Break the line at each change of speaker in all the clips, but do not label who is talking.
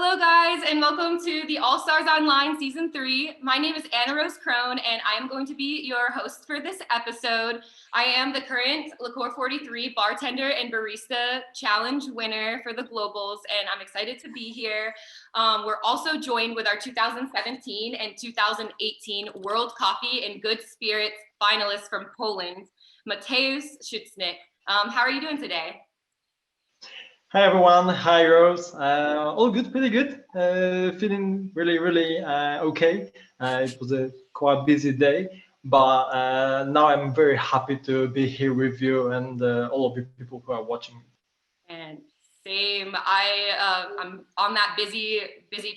Hello guys, and welcome to the All Stars Online Season 3. My name is Annarose Krone, and I am going to be your host for this episode. I am the current Licor 43 Bartender and Barista Challenge winner for the Globals, and I'm excited to be here. We're also joined with our 2017 and 2018 World Coffee and Good Spirits Finalists from Poland, Mateusz Szuchnik. How are you doing today?
Hi everyone, hi Rose. All good, pretty good. Feeling really okay. It was a quite busy day, but now I'm very happy to be here with you and all of you people who are watching.
And same, I'm on that busy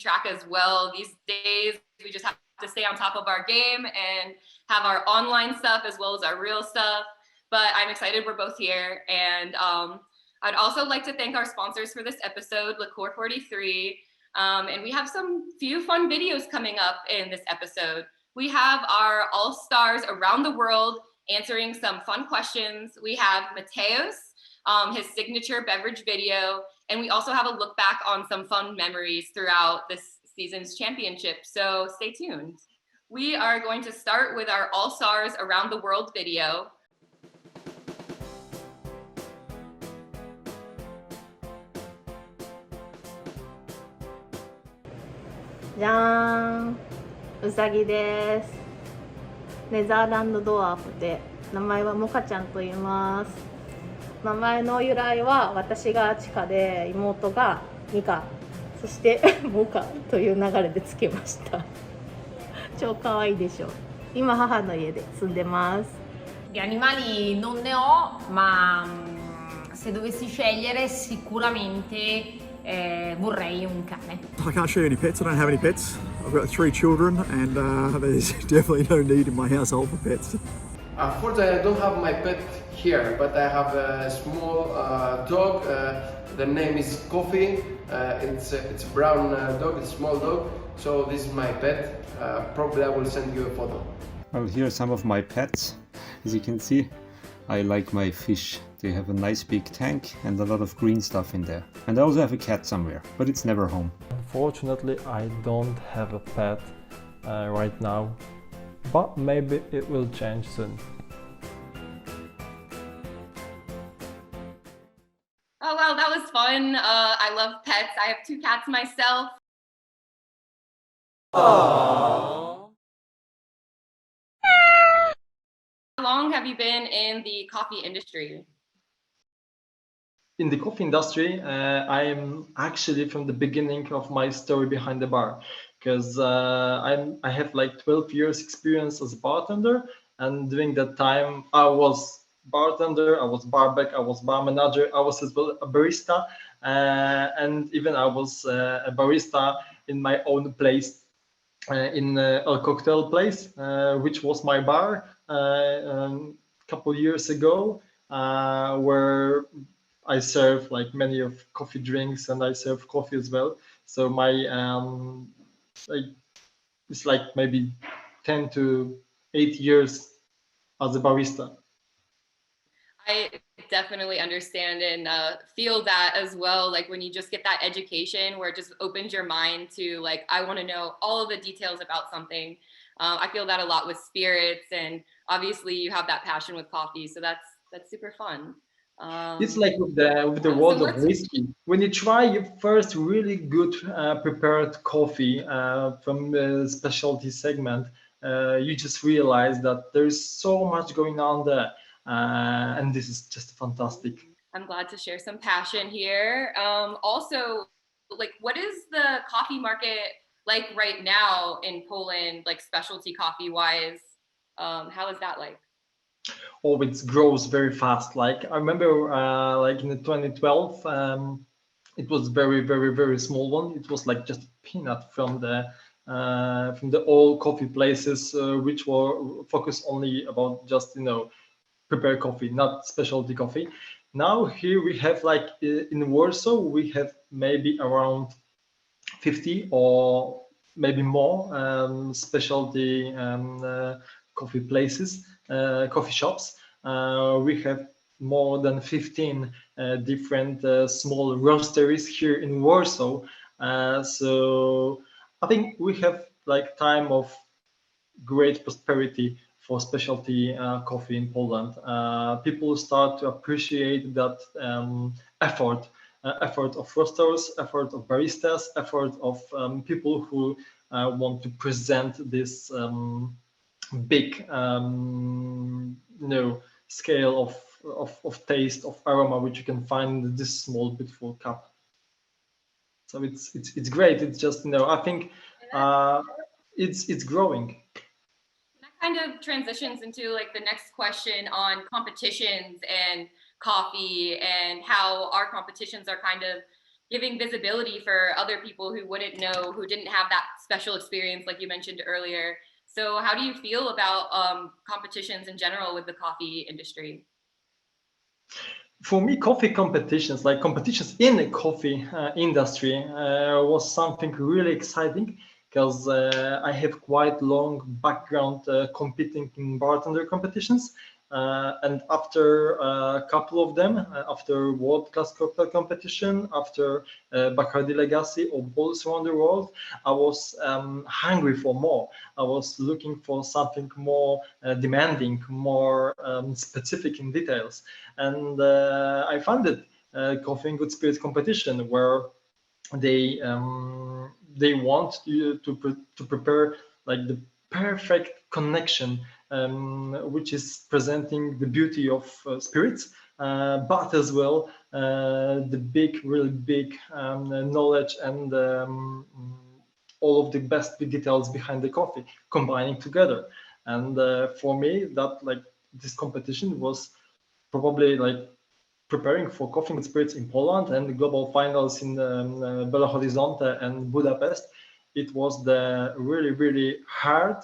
track as well. These days, we just have to stay on top of our game and have our online stuff as well as our real stuff. But I'm excited we're both here, and I'd also like to thank our sponsors for this episode, Licor 43. And we have some few fun videos coming up in this episode. We have our all-stars around the world answering some fun questions. We have Mateusz, his signature beverage video, and we also have a look back on some fun memories throughout this season's championship. So stay tuned. We are going to start with our all-stars around the world video.
じゃーん、うさぎです。ネザーランドドワーフで名前はモカちゃんと言います。名前の由来は私がチカで妹がミカ、そしてモカという流れでつけました。超可愛いでしょ。今母の家で住んでます。
Di animali non ne ho, ma se dovessi scegliere sicuramente vorrei un cane.
I can't show you any pets. I don't have any pets. I've got 3 children, and there's definitely no need in my household for pets.
Unfortunately, I don't have my pet here, but I have a small dog. The name is Coffee. It's a brown dog, it's a small dog. So this is my pet. Probably I will send you a photo.
Well, here are some of my pets. As you can see, I like my fish. They have a nice big tank and a lot of green stuff in there. And I also have a cat somewhere, but it's never home.
Unfortunately, I don't have a pet right now, but maybe it will change soon.
Oh wow, that was fun. I love pets. I have 2 cats myself.
Aww.
How long have you been in the coffee industry?
In the coffee industry, I am actually from the beginning of my story behind the bar, because I have like 12 years experience as a bartender, and during that time I was bartender, I was barback, I was bar manager, I was as well a barista, and even I was a barista in my own place, in a cocktail place, which was my bar a couple years ago, where I serve like many of coffee drinks, and I serve coffee as well. So my it's like maybe 10 to 8 years as a barista.
I definitely understand and feel that as well. Like when you just get that education where it just opens your mind to like, I want to know all of the details about something. I feel that a lot with spirits, and obviously you have that passion with coffee. So that's super fun.
It's like with the world of whiskey. When you try your first really good prepared coffee from the specialty segment, you just realize that there's so much going on there, and this is just fantastic.
I'm glad to share some passion here. Also, like, what is the coffee market like right now in Poland, like specialty coffee wise? How is that like?
Oh, it grows very fast. Like I remember, like in the 2012, it was very small one. It was like just a peanut from the old coffee places, which were focused only about just prepared coffee, not specialty coffee. Now here we have like in Warsaw we have maybe around 50 or maybe more specialty coffee places, coffee shops. We have more than 15 different small roasteries here in Warsaw, So I think we have like time of great prosperity for specialty coffee in Poland. People start to appreciate that effort of roasters, effort of baristas, effort of people who want to present this big scale of taste, of aroma, which you can find in this small beautiful cup. So it's great. It's just I think it's growing.
That kind of transitions into like the next question on competitions and coffee and how our competitions are kind of giving visibility for other people who wouldn't know, who didn't have that special experience like you mentioned earlier. So how do you feel about competitions in general with the coffee industry?
For me, coffee competitions, like competitions in the coffee industry, was something really exciting because I have quite long background competing in bartender competitions. And after a couple of them, after World Class Cocktail Competition, after Bacardi Legacy or balls around the world, I was hungry for more. I was looking for something more demanding, more specific in details. And I founded Coffee and Good Spirits competition, where they want you to prepare like the perfect connection, which is presenting the beauty of spirits, but as well the really big knowledge and all of the best details behind the coffee combining together. And for me, that like this competition was probably like preparing for Coffee and Spirits in Poland and the global finals in Belo Horizonte and Budapest. It was the really hard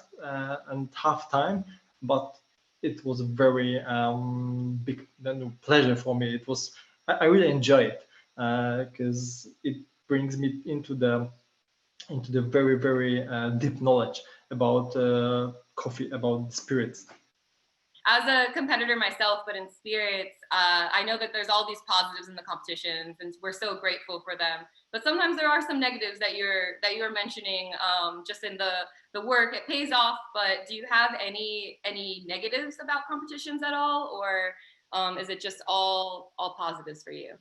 and tough time, but it was a very big pleasure for me. It was I really enjoy it because it brings me into the very deep knowledge about coffee, about spirits.
As a competitor myself, but in spirits, I know that there's all these positives in the competitions, and we're so grateful for them. But sometimes there are some negatives that you're mentioning, just in the work. It pays off, but do you have any negatives about competitions at all, or is it just all positives for you?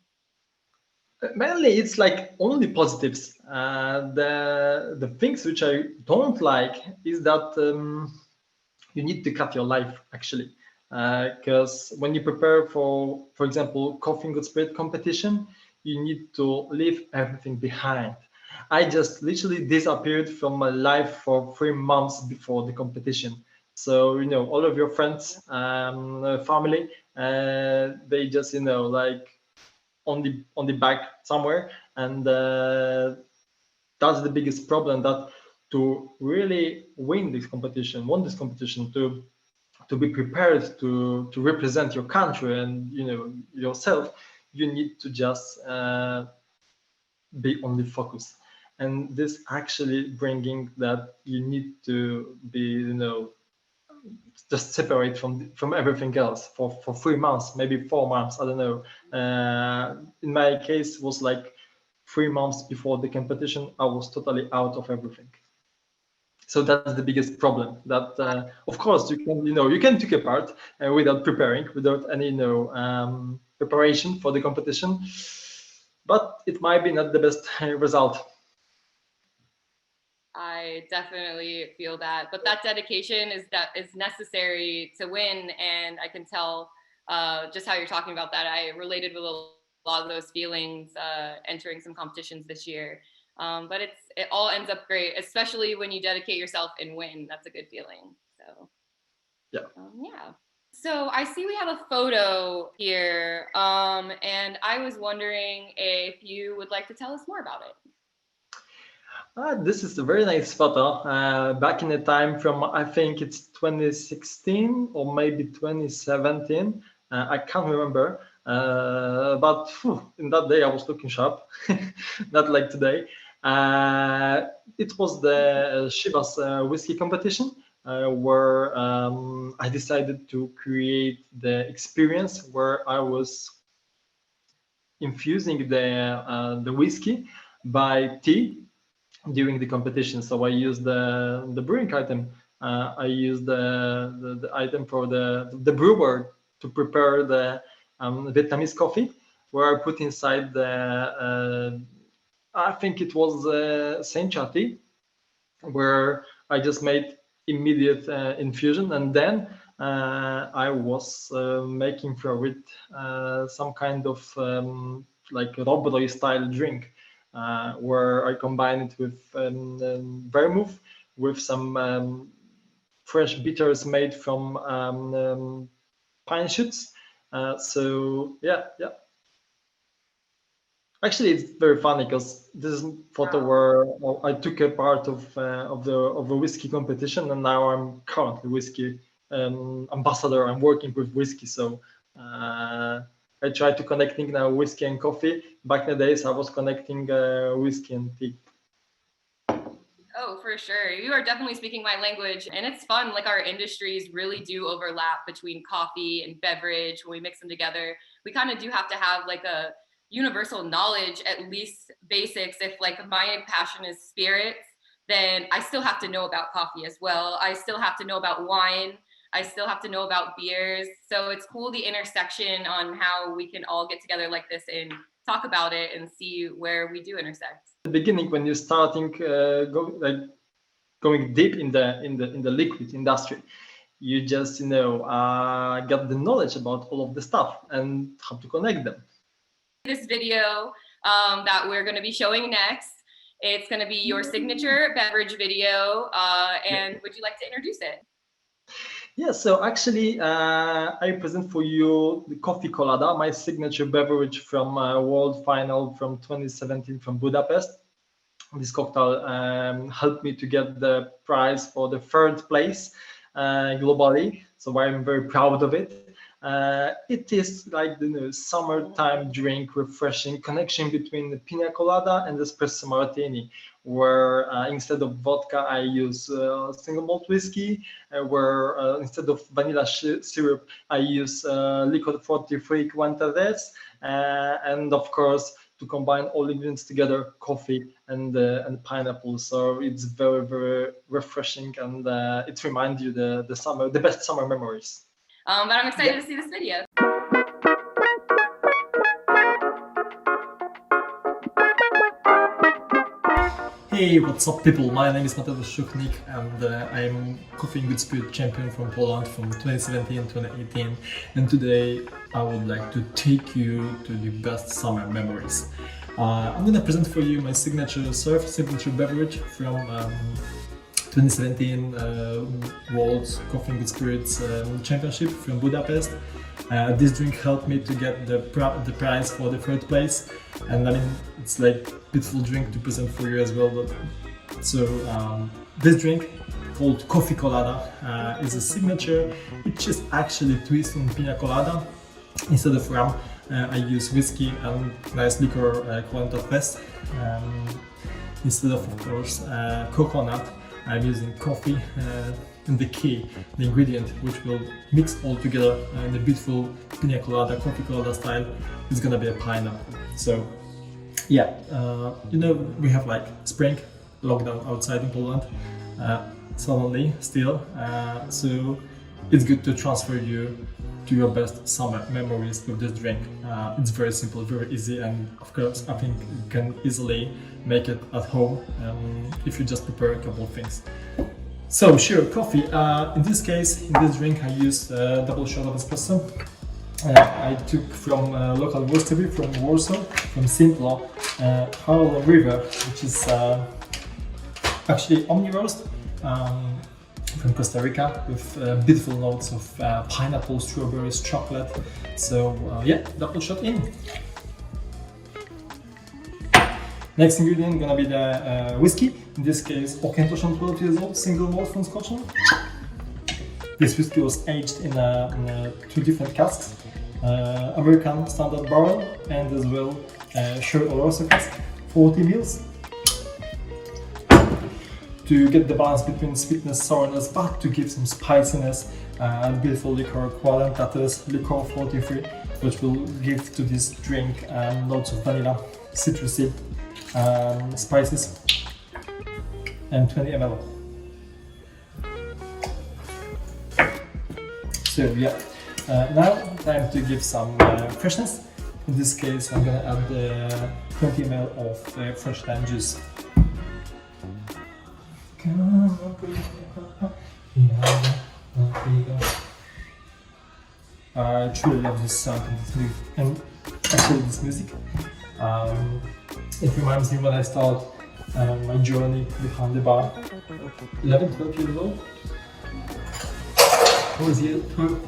Mainly, it's like only positives. The things which I don't like is that you need to cut your life actually, because when you prepare for example, Coffee and Good Spirit competition, you need to leave everything behind. I just literally disappeared from my life for 3 months before the competition. So all of your friends, family, they just like on the back somewhere, and that's the biggest problem, that to really win this competition, to be prepared to represent your country and yourself, you need to just be only focused. And this actually bringing that you need to be just separate from everything else for 3 months, maybe 4 months, I don't know. In my case, was like 3 months before the competition, I was totally out of everything. So that's the biggest problem. That of course you can take a part without preparing, without any preparation for the competition, but it might be not the best result.
I definitely feel that, but that dedication is necessary to win, and I can tell just how you're talking about that. I related with a lot of those feelings entering some competitions this year. But it all ends up great, especially when you dedicate yourself and win. That's a good feeling. So yeah. So I see we have a photo here, and I was wondering if you would like to tell us more about it.
This is a very nice photo. Back in the time from, I think it's 2016 or maybe 2017. I can't remember. But in that day I was looking sharp, not like today. It was the Chivas whiskey competition, where I decided to create the experience where I was infusing the whiskey buy tea during the competition. So I use the brewing item. I use the item for the brewer to prepare the Vietnamese coffee, where I put inside the I think it was sencha tea, where I just made immediate infusion, and then I was making for it some kind of like Robroy style drink, where I combine it with vermouth, with some fresh bitters made from pine shoots. So yeah. Actually, it's very funny because this is photo where I took a part of the whiskey competition, and now I'm currently whiskey ambassador. I'm working with whiskey, so I try to connecting now whiskey and coffee. Back in the days, I was connecting whiskey and tea.
Oh, for sure. You are definitely speaking my language, and it's fun. Like, our industries really do overlap between coffee and beverage. When we mix them together, we kind of do have to have like a universal knowledge, at least basics. If like my passion is spirits, then I still have to know about coffee as well. I still have to know about wine. I still have to know about beers. So it's cool, the intersection on how we can all get together like this and talk about it and see where we do intersect.
At the beginning, when you're starting going deep in the liquid industry, you just get the knowledge about all of the stuff and how to connect them.
This video that we're going to be showing next, it's going to be your signature beverage video, and would you like to introduce it?
Yeah, so actually I present for you the Coffee Colada, my signature beverage from World Final from 2017 from Budapest. This cocktail helped me to get the prize for the 3rd place globally, so I'm very proud of it. It is like the summertime drink, refreshing connection between the pina colada and the espresso martini, where instead of vodka I use single malt whiskey, where instead of vanilla syrup I use Licor 43 Cuantares, and of course to combine all ingredients together, coffee and pineapple. So it's very, very refreshing, and it reminds you the best summer memories.
But I'm excited to see this video.
Hey, what's up people? My name is Mateusz Szuchnik, and I'm Coffee and Good Spirits Champion from Poland from 2017-2018, and today I would like to take you to the best summer memories. I'm gonna present for you my signature beverage from 2017 World Coffee and Good Spirits Championship from Budapest. This drink helped me to get the prize for the 3rd place, and I mean it's like a beautiful drink to present for you as well. So this drink called Coffee Colada is a signature, which is actually a twist on pina colada. Instead of rum, I use whiskey and nice liquor Cuantares. Instead of course coconut, I'm using coffee, and the ingredient which will mix all together in a beautiful pina colada, coffee colada style, is gonna be a pineapple. So yeah, we have like spring lockdown outside in Poland, suddenly still, so it's good to transfer you to your best summer memories with this drink. It's very simple, very easy, and of course I think you can easily make it at home if you just prepare a couple of things. So sure, coffee. In this case, in this drink I used a double shot of espresso. I took from local roastery from Warsaw, from Simplo, Harlem River, which is actually Omni Roast from Costa Rica, with beautiful notes of pineapple, strawberries, chocolate. So yeah, double shot in. Next ingredient gonna be the whiskey. In this case, Auchentoshan 12 years old, single malt from Scotland. This whiskey was aged in 2 different casks, American standard barrel and as well Sherry Oloroso cask, 40 mils. To get the balance between sweetness, sourness, but to give some spiciness, beautiful liquor, Cuantares Licor 43, which will give to this drink notes of vanilla, citrusy, spices, and 20 ml. So yeah, now time to give some freshness. In this case, I'm gonna add 20 ml of fresh lime juice. I truly love this sound and actually this music. It reminds me when I started my journey behind the bar. 11, 12 years old. What was it? 12,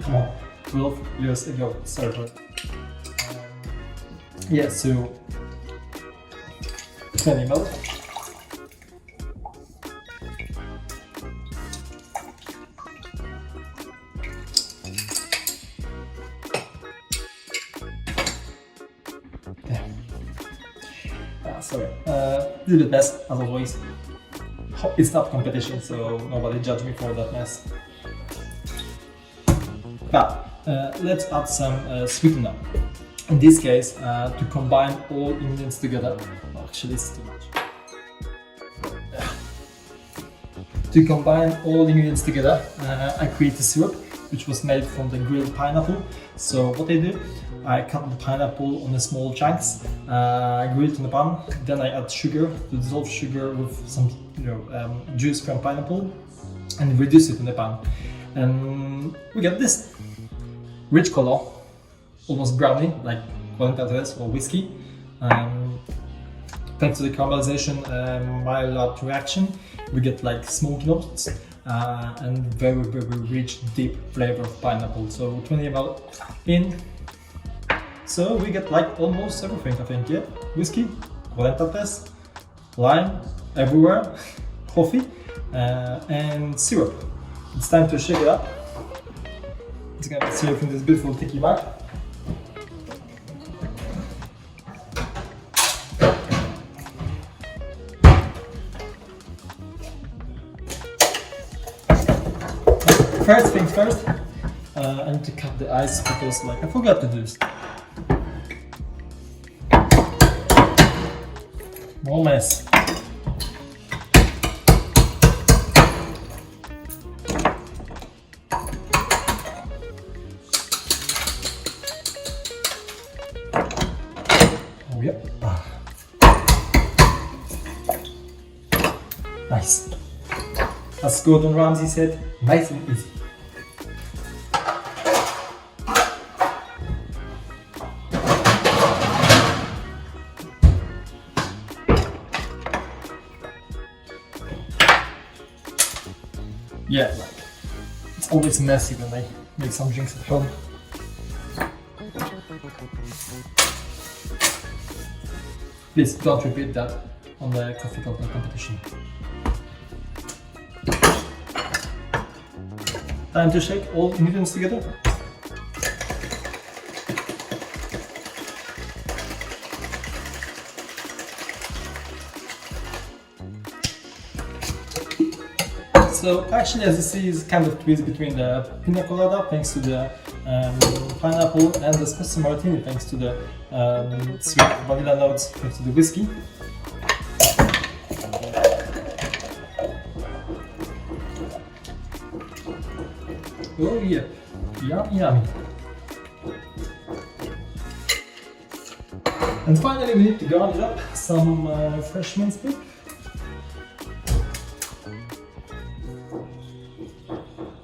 come on, 12 years ago. Sorry for it. Yeah, so 20 ml. Sorry, do the best as always. It's not competition, so nobody judge me for that mess. But let's add some sweetener. In this case, to combine all ingredients together. Actually, it's too much. To combine all ingredients together, I create a syrup which was made from the grilled pineapple. So what I do, I cut the pineapple on the small chunks, grill it in the pan. Then I add sugar, to dissolve sugar with some juice from pineapple, and reduce it in the pan. And we get this rich color, almost brownie, like Aertssen or whiskey. Thanks to the caramelization mild reaction, we get like smoky notes and very rich, deep flavor of pineapple. So 20 ml in. So we get like almost everything, I think, yeah? Whiskey, Aertssen, lime everywhere, coffee, and syrup. It's time to shake it up. It's gonna be syrup in this beautiful tiki mug. First things first, I need to cut the ice because I forgot to do this. More mess. Oh yep. Nice. As Gordon Ramsay said, nice and easy. Yeah, it's always messy when I make some drinks at home. Please don't repeat that on the coffee competition. Time to shake all ingredients together. So actually, as you see, it's kind of twist between the pina colada thanks to the pineapple and the espresso martini thanks to the sweet vanilla notes thanks to the whiskey. Oh yeah, yummy yummy. And finally we need to garnish up some fresh minced beef.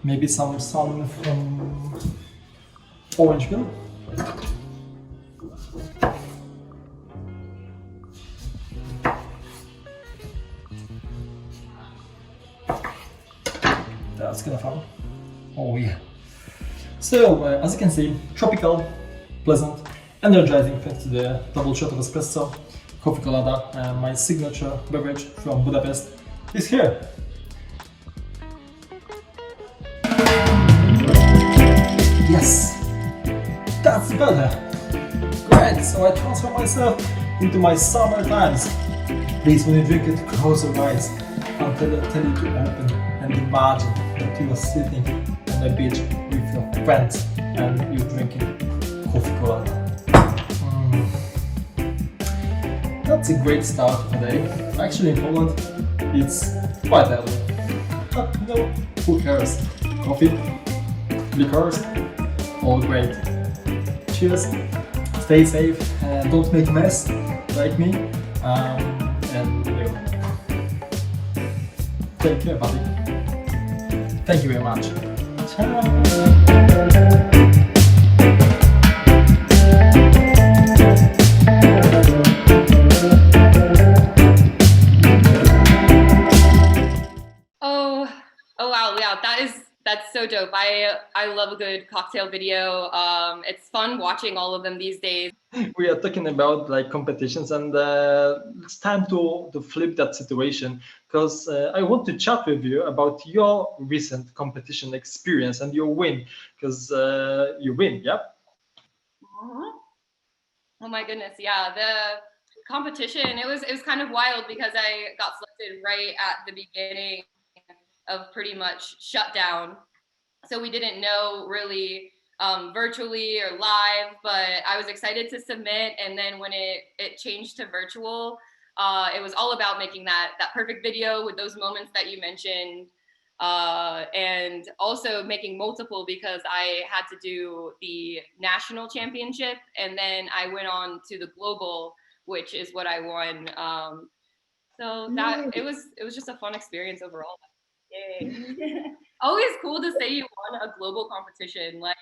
Maybe some sun from orange peel. That's gonna fun. Oh yeah. So as you can see, tropical, pleasant, energizing thanks to the double shot of espresso, coffee colada, my signature beverage from Budapest is here. Yes, that's better. Great, so I transfer myself into my summer times. Please, when you drink it, close your eyes until I tell you to open and imagine that you are sitting on a beach with your friends and you're drinking coffee colada. it's a great start of the day. Actually, in Poland, it's quite early. But no, who cares? Coffee, liquors, all great. Cheers, stay safe, don't make a mess like me. And you know, take care, buddy. Thank you very much. Ciao.
Oh wow, yeah, that's so dope. I love a good cocktail video. It's fun watching all of them these days.
We are talking about like competitions, and it's time to flip that situation, because I want to chat with you about your recent competition experience and your win, because you win, yeah.
Oh my goodness, yeah, the competition, it was kind of wild because I got selected right at the beginning of pretty much shutdown. So we didn't know really virtually or live, but I was excited to submit. And then when it changed to virtual, it was all about making that perfect video with those moments that you mentioned. And also making multiple, because I had to do the national championship and then I went on to the global, which is what I won. So that it was just a fun experience overall. Yay. Always cool to say you won a global competition. Like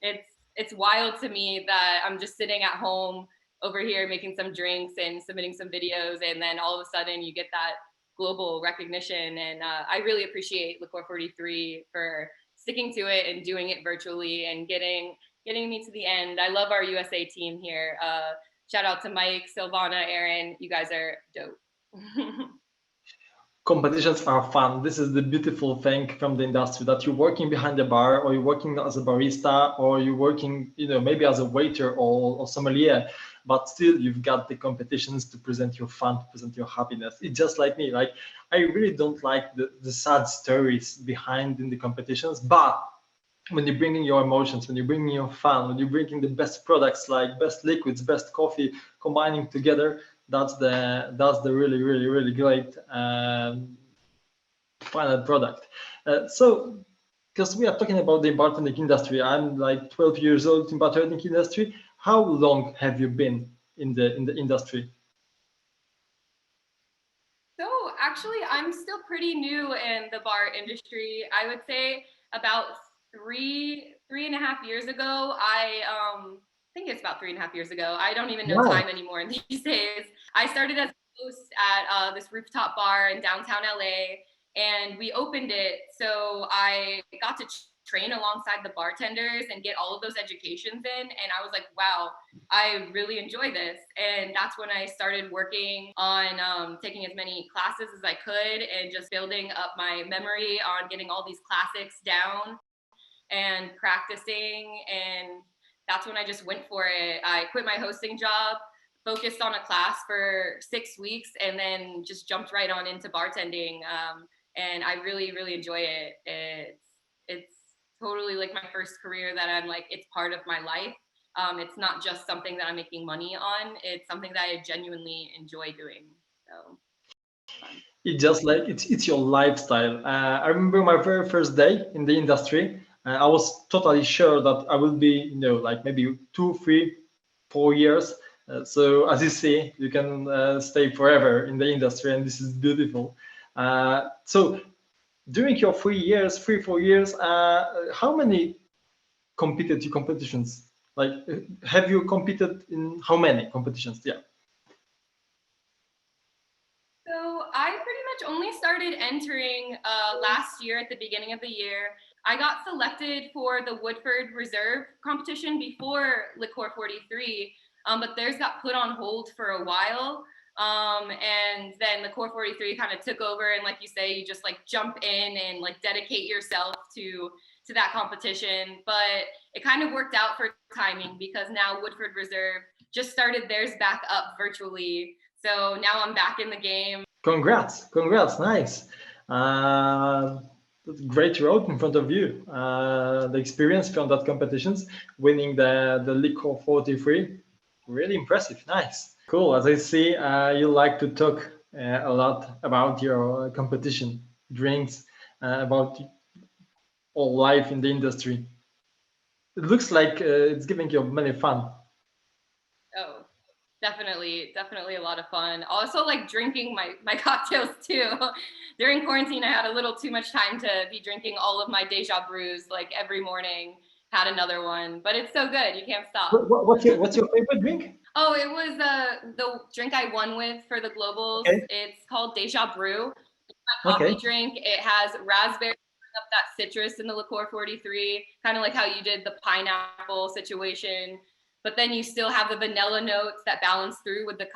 it's wild to me that I'm just sitting at home over here making some drinks and submitting some videos, and then all of a sudden you get that global recognition. And I really appreciate Licor 43 for sticking to it and doing it virtually and getting me to the end. I love our USA team here. Shout out to Mike, Silvana, Aaron. You guys are dope.
Competitions are fun. This is the beautiful thing from the industry, that you're working behind the bar, or you're working as a barista, or you're working, you know, maybe as a waiter or sommelier, but still you've got the competitions to present your fun, to present your happiness. It's just like me. Like, I really don't like the sad stories behind in the competitions, but when you're bringing your emotions, when you're bringing your fun, when you're bringing the best products, like best liquids, best coffee, combining together, that's the really great final product. So, because we are talking about the bartending industry, I'm like 12 years old in bartending industry. How long have you been in the industry?
So actually, I'm still pretty new in the bar industry. I would say about three and a half years ago. I think it's about 3.5 years ago. I don't even know time anymore these days. I started as a host at this rooftop bar in downtown LA, and we opened it. So I got to train alongside the bartenders and get all of those educations in. And I was like, wow, I really enjoy this. And that's when I started working on taking as many classes as I could and just building up my memory on getting all these classics down and practicing. And that's when I just went for it. I quit my hosting job, focused on a class for 6 weeks, and then just jumped right on into bartending. And I really enjoy it. It's totally like my first career that I'm like, it's part of my life. It's not just something that I'm making money on. It's something that I genuinely enjoy doing. So fun.
It's just like it's your lifestyle. I remember my very first day in the industry. I was totally sure that I will be, you know, like maybe 2, 3, 4 years. So as you see, you can stay forever in the industry, and this is beautiful. So during your 4 years, how many competitions? Like, have you competed in how many competitions? Yeah.
So I pretty much only started entering last year at the beginning of the year. I got selected for the Woodford Reserve competition before Licor 43, but theirs got put on hold for a while. And then Licor 43 kind of took over, and like you say, you just like jump in and like dedicate yourself to that competition. But it kind of worked out for timing, because now Woodford Reserve just started theirs back up virtually. So now I'm back in the game.
Congrats, nice. Great road in front of you. The experience from that competitions, winning the Licor 43, really impressive, nice. Cool. As I see, you like to talk a lot about your competition, drinks, about all life in the industry. It looks like it's giving you many fun.
Oh, definitely a lot of fun. Also like drinking my cocktails too. During quarantine, I had a little too much time to be drinking all of my Deja brews like every morning. Had another one, but it's so good. You can't stop.
What's your favorite drink?
Oh, it was the drink I won with for the globals.
Okay.
It's called Deja Brew. It's my coffee
Okay.
drink. It has raspberry, up that citrus in the Licor 43, kind of like how you did the pineapple situation. But then you still have the vanilla notes that balance through with the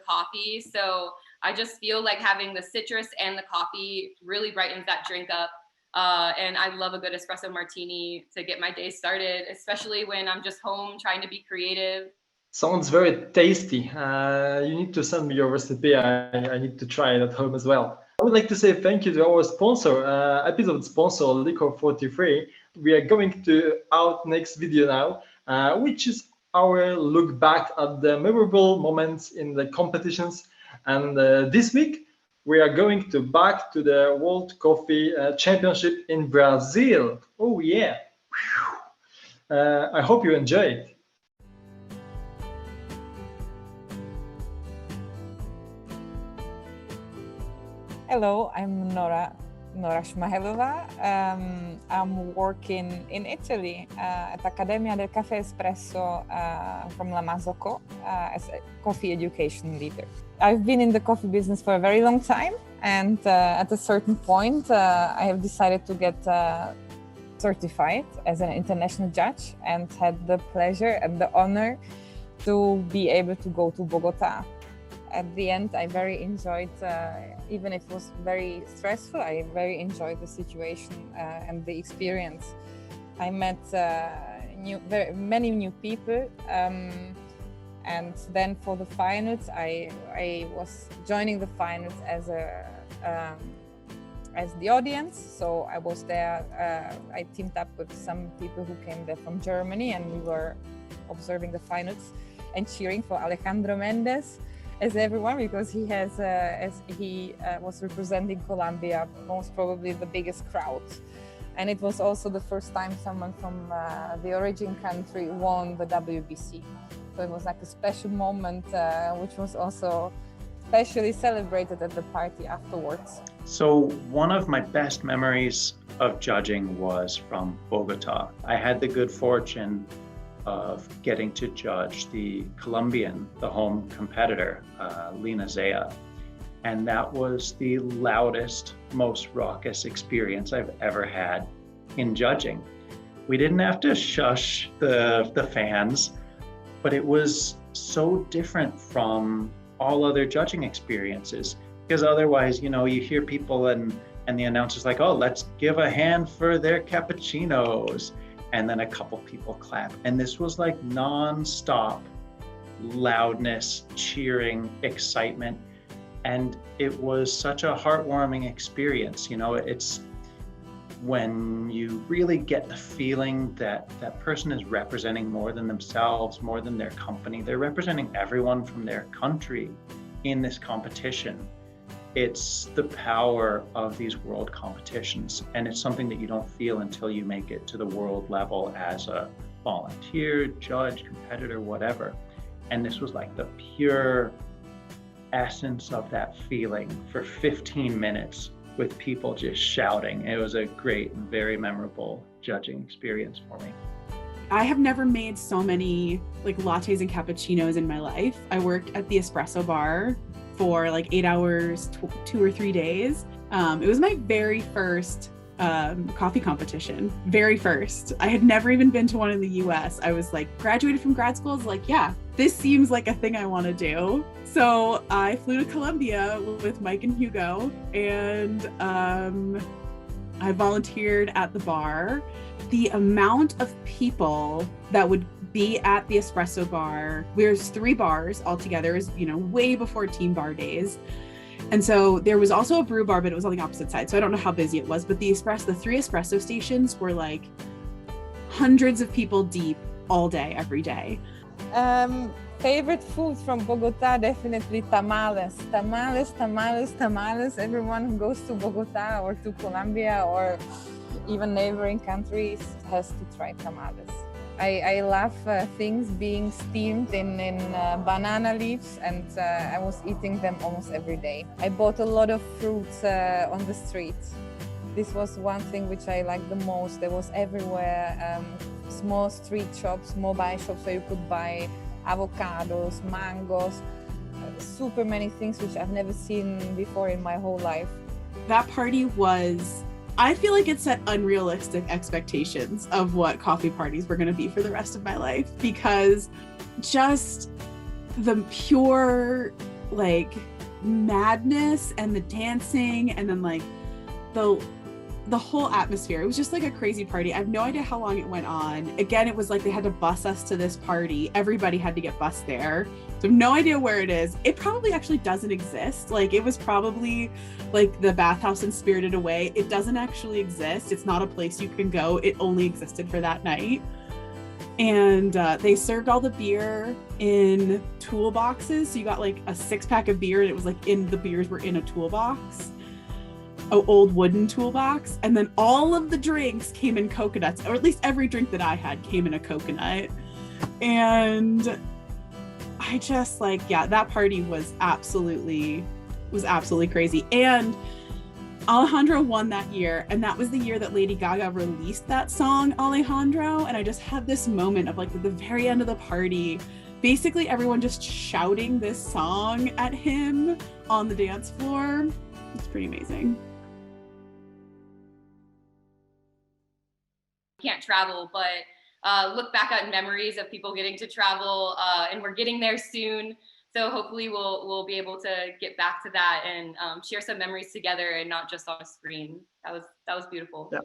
coffee. So I just feel like having the citrus and the coffee really brightens that drink up. And I love a good espresso martini to get my day started, especially when I'm just home trying to be creative.
Sounds very tasty. You need to send me your recipe. I need to try it at home as well. I would like to say thank you to our sponsor, episode sponsor, Licor 43. We are going to out next video now, which is our look back at the memorable moments in the competitions. And this week, we are going to back to the World Coffee Championship in Brazil. Oh yeah. I hope you enjoy it.
Hello, I'm Nora Shmahelova. I'm working in Italy at Accademia del Caffè Espresso from La Mazzocco as a coffee education leader. I've been in the coffee business for a very long time, and at a certain point I have decided to get certified as an international judge, and had the pleasure and the honor to be able to go to Bogota. At the end, I very enjoyed, even if it was very stressful, I very enjoyed the situation and the experience. I met many new people, and then for the finals, I was joining the finals as the audience. So I was there, I teamed up with some people who came there from Germany, and we were observing the finals and cheering for Alejandro Mendes, as everyone, because he has, as he was representing Colombia, most probably the biggest crowd. And it was also the first time someone from the origin country won the WBC. So it was like a special moment, which was also specially celebrated at the party afterwards.
So one of my best memories of judging was from Bogota. I had the good fortune of getting to judge the Colombian, the home competitor, Lina Zea. And that was the loudest, most raucous experience I've ever had in judging. We didn't have to shush the fans, but it was so different from all other judging experiences. Because otherwise, you know, you hear people and the announcer's like, oh, let's give a hand for their cappuccinos. And then a couple people clap. And this was like non-stop loudness, cheering, excitement. And it was such a heartwarming experience. You know, it's when you really get the feeling that that person is representing more than themselves, more than their company. They're representing everyone from their country in this competition. It's the power of these world competitions, and it's something that you don't feel until you make it to the world level as a volunteer, judge, competitor, whatever. And this was like the pure essence of that feeling for 15 minutes with people just shouting. It was a great and very memorable judging experience for me.
I have never made so many like lattes and cappuccinos in my life. I worked at the espresso bar for like 8 hours, 2 or 3 days. It was my very first coffee competition, very first. I had never even been to one in the US. I was like, graduated from grad school, I was like, yeah, this seems like a thing I want to do. So I flew to Colombia with Mike and Hugo, and I volunteered at the bar. The amount of people that would be at the espresso bar, there's 3 bars altogether, is, you know, way before team bar days. And so there was also a brew bar, but it was on the opposite side. So I don't know how busy it was, but the 3 espresso stations were like hundreds of people deep all day, every day.
Favorite food from Bogota, definitely tamales. Tamales, tamales, tamales. Everyone who goes to Bogota or to Colombia or even neighboring countries has to try tamales. I love things being steamed in banana leaves, and I was eating them almost every day. I bought a lot of fruits on the street. This was one thing which I liked the most. There was everywhere small street shops, mobile shops where you could buy avocados, mangoes, super many things which I've never seen before in my whole life.
That party was, I feel like it set unrealistic expectations of what coffee parties were going to be for the rest of my life, because just the pure like madness and the dancing and then like the whole atmosphere, it was just like a crazy party. I have no idea how long it went on. Again, it was like they had to bus us to this party. Everybody had to get bused there. So I have no idea where it is. It probably actually doesn't exist. Like it was probably like the bathhouse in Spirited Away. It doesn't actually exist. It's not a place you can go. It only existed for that night. And they served all the beer in toolboxes. So you got like a 6-pack of beer and it was like the beers were in a toolbox. An old wooden toolbox, and then all of the drinks came in coconuts, or at least every drink that I had came in a coconut. And I just like, yeah, that party was absolutely crazy. And Alejandro won that year, and that was the year that Lady Gaga released that song Alejandro. And I just had this moment of like at the very end of the party, basically everyone just shouting this song at him on the dance floor. It's pretty amazing.
Can't travel, but look back at memories of people getting to travel, and we're getting there soon. So hopefully we'll be able to get back to that and share some memories together and not just on a screen. That was beautiful.
Yeah,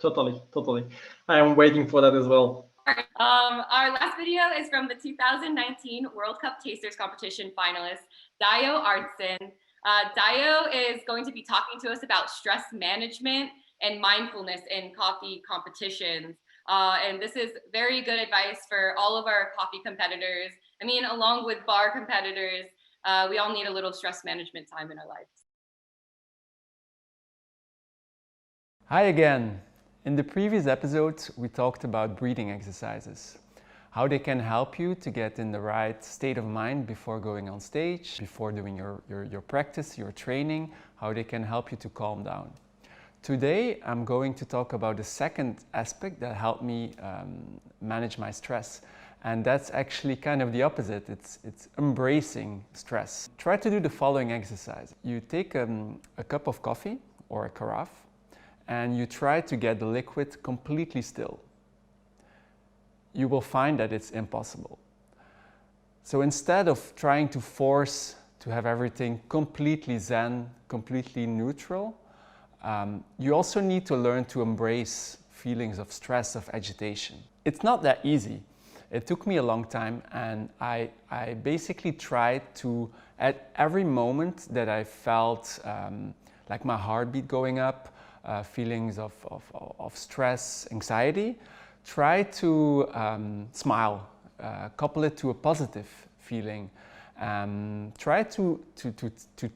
totally. I am waiting for that as well.
Our last video is from the 2019 World Cup Tasters Competition finalist, Dajo Aertssen. Dajo is going to be talking to us about stress management and mindfulness in coffee competitions. And this is very good advice for all of our coffee competitors. I mean, along with bar competitors, we all need a little stress management time in our lives.
Hi again. In the previous episodes, we talked about breathing exercises, how they can help you to get in the right state of mind before going on stage, before doing your practice, your training, how they can help you to calm down. Today, I'm going to talk about the second aspect that helped me manage my stress. And that's actually kind of the opposite. It's embracing stress. Try to do the following exercise. You take a cup of coffee or a carafe, and you try to get the liquid completely still. You will find that it's impossible. So instead of trying to force to have everything completely zen, completely neutral, you also need to learn to embrace feelings of stress, of agitation. It's not that easy. It took me a long time, and I basically tried to, at every moment that I felt like my heartbeat going up, feelings of stress, anxiety, try to smile, couple it to a positive feeling. Try to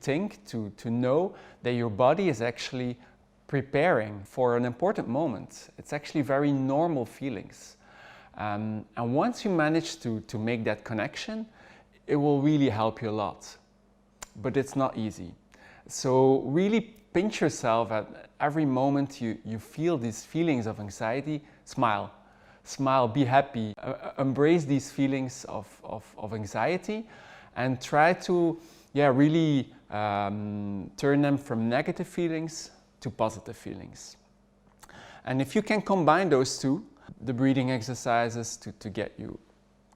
think, to know that your body is actually preparing for an important moment. It's actually very normal feelings. And once you manage to make that connection, it will really help you a lot. But it's not easy. So really pinch yourself at every moment you feel these feelings of anxiety. Smile. Smile, be happy. Embrace these feelings of anxiety. And try to really turn them from negative feelings to positive feelings. And if you can combine those two, the breathing exercises to get you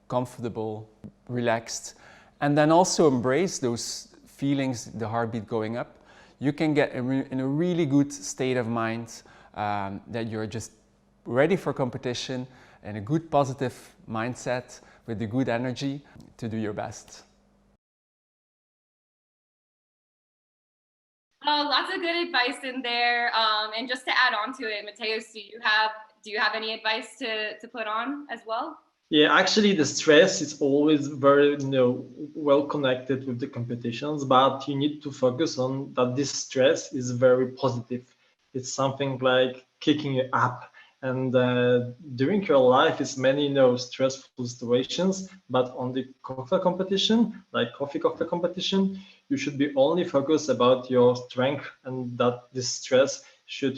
comfortable, relaxed, and then also embrace those feelings, the heartbeat going up, you can get in a really good state of mind that you're just ready for competition and a good positive mindset with the good energy to do your best.
Lots of good advice in there. And just to add on to it, Mateusz, do you have any advice to put on as well?
Yeah, actually, the stress is always very, well connected with the competitions, but you need to focus on that this stress is very positive. It's something like kicking you up. And during your life, is many, stressful situations, but on the coffee competition, like coffee competition, you should be only focused about your strength and that this stress should,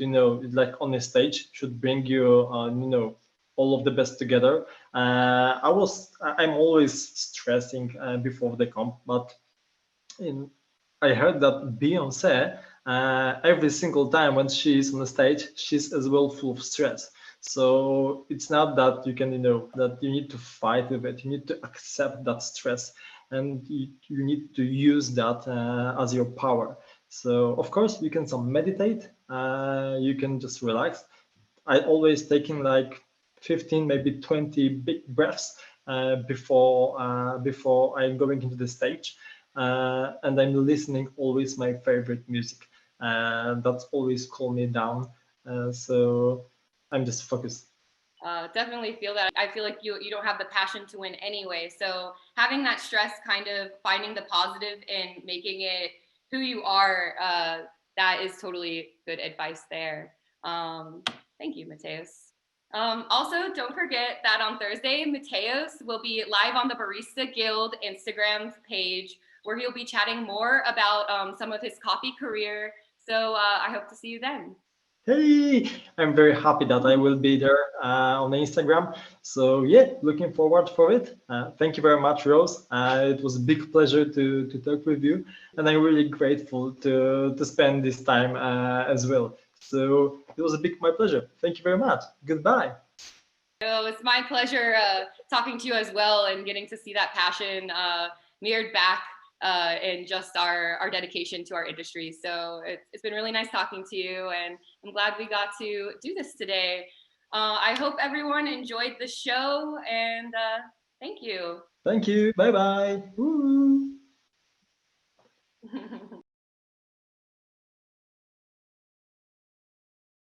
like on a stage, should bring you, all of the best together. I'm always stressing before the comp, but in, I heard that Beyonce, every single time when she's on the stage, she's as well full of stress. So it's not that you can, that you need to fight with it. You need to accept that stress, and you need to use that as your power. So of course you can some meditate. You can just relax. I always taking like 15, maybe 20 big breaths before I'm going into the stage, and I'm listening always my favorite music. That's always calm me down. So I'm just focused.
Definitely feel that. I feel like you don't have the passion to win anyway. So having that stress, kind of finding the positive and making it who you are, that is totally good advice there. Thank you, Mateusz. Also, don't forget that on Thursday, Mateusz will be live on the Barista Guild Instagram page, where he'll be chatting more about some of his coffee career. So I hope to see you then.
Hey, I'm very happy that I will be there on Instagram. So yeah, looking forward for it. Thank you very much, Rose. It was a big pleasure to talk with you, and I'm really grateful to spend this time as well. So it was my pleasure. Thank you very much. Goodbye.
Oh, it's my pleasure talking to you as well, and getting to see that passion mirrored back in just our dedication to our industry. So it's been really nice talking to you, and I'm glad we got to do this today. I hope everyone enjoyed the show, and thank you.
Thank you. Bye bye. Woo.